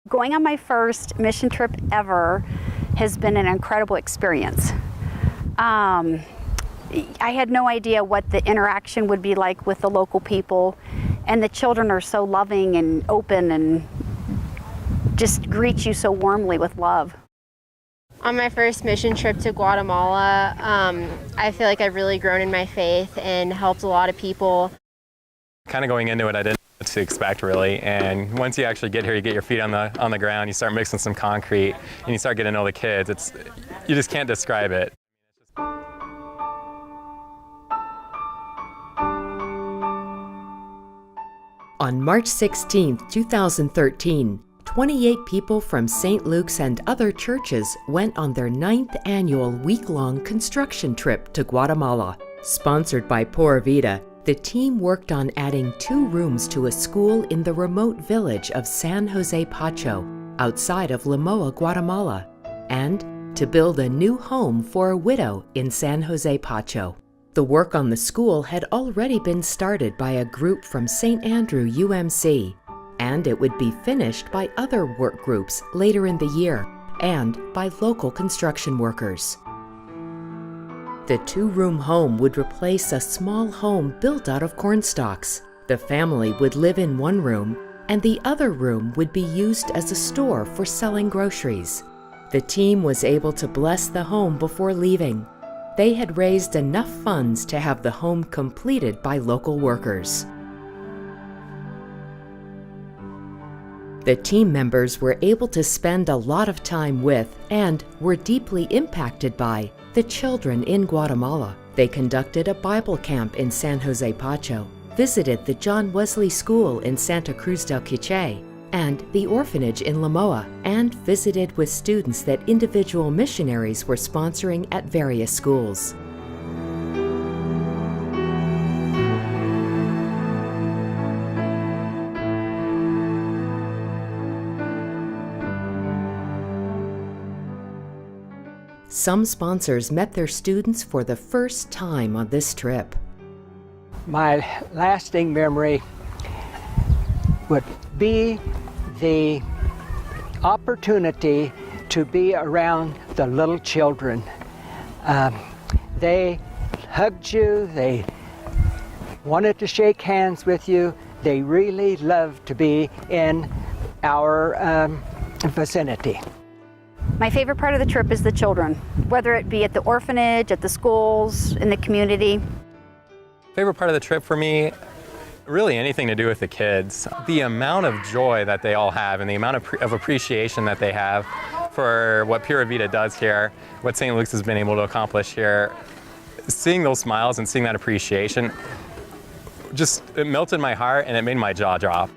Going on my first mission trip ever has been an incredible experience. I had no idea what the interaction would be like with the local people, and the children are so loving and open and just greet you so warmly with love. On my first mission trip to Guatemala, I feel like I've really grown in my faith and helped a lot of people. Kind of going into it, I didn't know what to expect really, and once you actually get here, you get your feet on the ground, you start mixing some concrete, and you start getting to know the kids. You just can't describe it. On March 16, 2013, 28 people from St. Luke's and other churches went on their 9th annual week-long construction trip to Guatemala. Sponsored by Pura Vida, the team worked on adding 2 rooms to a school in the remote village of San Jose Pacho, outside of Limoa, Guatemala, and to build a new home for a widow in San Jose Pacho. The work on the school had already been started by a group from St. Andrew UMC, and it would be finished by other work groups later in the year and by local construction workers. The 2-room home would replace a small home built out of corn stalks. The family would live in one room, and the other room would be used as a store for selling groceries. The team was able to bless the home before leaving. They had raised enough funds to have the home completed by local workers. The team members were able to spend a lot of time with, and were deeply impacted by, the children in Guatemala. They conducted a Bible camp in San Jose Pacho, visited the John Wesley School in Santa Cruz del Quiché, and the orphanage in Limoa, and visited with students that individual missionaries were sponsoring at various schools. Some sponsors met their students for the first time on this trip. My lasting memory would be the opportunity to be around the little children. They hugged you, they wanted to shake hands with you. They really loved to be in our vicinity. My favorite part of the trip is the children, whether it be at the orphanage, at the schools, in the community. Favorite part of the trip for me, really anything to do with the kids. The amount of joy that they all have and the amount of appreciation that they have for what Pura Vida does here, what St. Luke's has been able to accomplish here. Seeing those smiles and seeing that appreciation, it melted my heart and it made my jaw drop.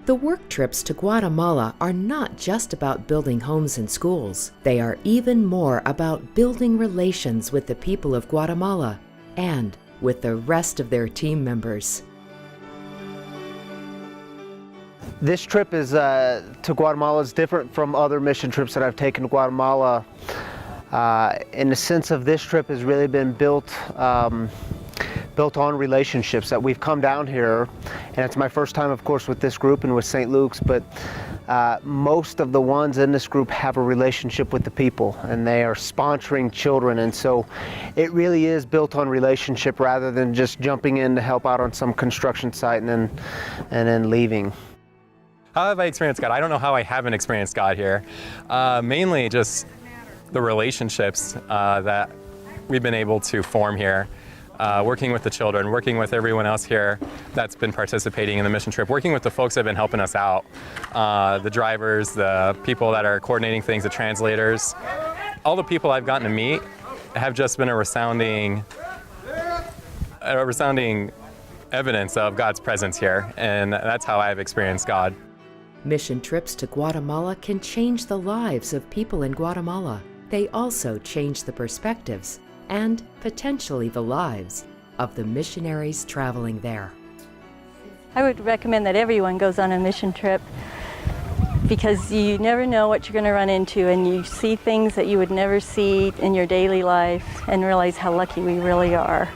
The work trips to Guatemala are not just about building homes and schools. They are even more about building relations with the people of Guatemala and with the rest of their team members. This trip to Guatemala is different from other mission trips that I've taken to Guatemala. In the sense of this trip has really been built on relationships that we've come down here, and it's my first time of course with this group and with St. Luke's, but most of the ones in this group have a relationship with the people and they are sponsoring children, and so it really is built on relationship rather than just jumping in to help out on some construction site and then leaving. How have I experienced God? I don't know how I haven't experienced God here. Mainly just the relationships that we've been able to form here. Working with the children, working with everyone else here that's been participating in the mission trip, working with the folks that have been helping us out, the drivers, the people that are coordinating things, the translators. All the people I've gotten to meet have just been a resounding evidence of God's presence here, and that's how I've experienced God. Mission trips to Guatemala can change the lives of people in Guatemala. They also change the perspectives and potentially the lives of the missionaries traveling there. I would recommend that everyone goes on a mission trip because you never know what you're going to run into, and you see things that you would never see in your daily life and realize how lucky we really are.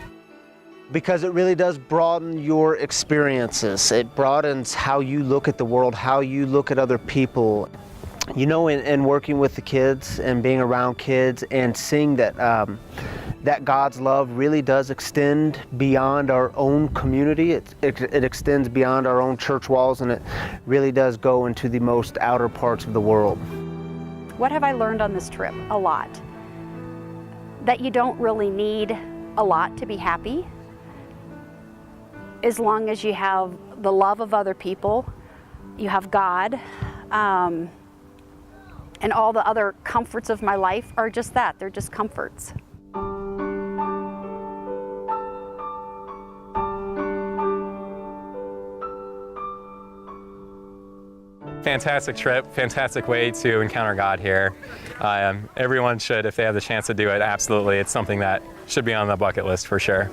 because it really does broaden your experiences. It broadens how you look at the world, how you look at other people. You know, in working with the kids and being around kids and seeing that that God's love really does extend beyond our own community. It extends beyond our own church walls, and it really does go into the most outer parts of the world. What have I learned on this trip? A lot. That you don't really need a lot to be happy, as long as you have the love of other people, you have God, and all the other comforts of my life are just that, they're just comforts. Fantastic trip, fantastic way to encounter God here. Everyone should, if they have the chance to do it, absolutely. It's something that should be on the bucket list for sure.